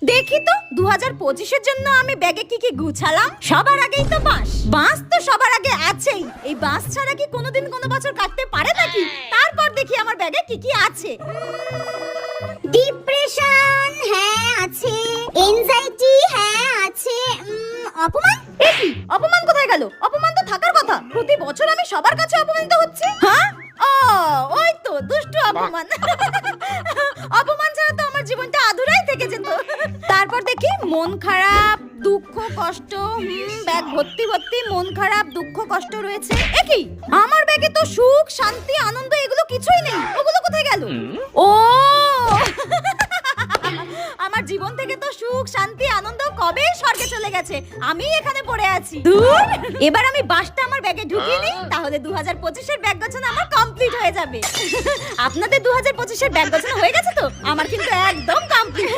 দেখি তো 2025-এর জন্য আমি ব্যাগে কি কি গুছালাম। সবার আগেই তো বাঁশ। বাঁশ তো সবার আগে আছেই। এই বাঁশ ছাড়া কি কোনোদিন কোনো বছর কাটতে পারে নাকি? তারপর দেখি আমার ব্যাগে কি কি আছে। ডিপ্রেশন হ্যাঁ আছে, এনজাইটি হ্যাঁ আছে, অপমান। কি অপমান কোথায় গেল? অপমান তো থাকার কথা। প্রতি বছর আমি সবার কাছে অপমানিত হচ্ছি। হ্যাঁ ওই তো দুষ্টু অপমান। অপমান ছাড়া তো আমার জীবনটা আধুরাই থেকে যেত। তারপর দেখি মন খারাপ, দুঃখ, কষ্ট। ব্যাগ ভর্তি ভর্তি মন খারাপ, দুঃখ, কষ্ট রয়েছে। কি আমার ব্যাগে তো সুখ, শান্তি, আনন্দ এগুলো কিছুই নেই। ওগুলো কোথায় গেল? ও আমার জীবন থেকে তো সুখ, শান্তি, আনন্দ কবে স্বর্গে চলে গেছে। আমি এখানে পড়ে আছি। দূর, এবার আমি বাসটা আমার ব্যাগে ঢুকিয়ে নিই, তাহলে 2025-এর ব্যাগ গোছানো আমার কমপ্লিট হয়ে যাবে। আপনাদের 2025-এর ব্যাগ গোছানো হয়ে গেছে তো? আমার কিন্তু একদম কমপ্লিট।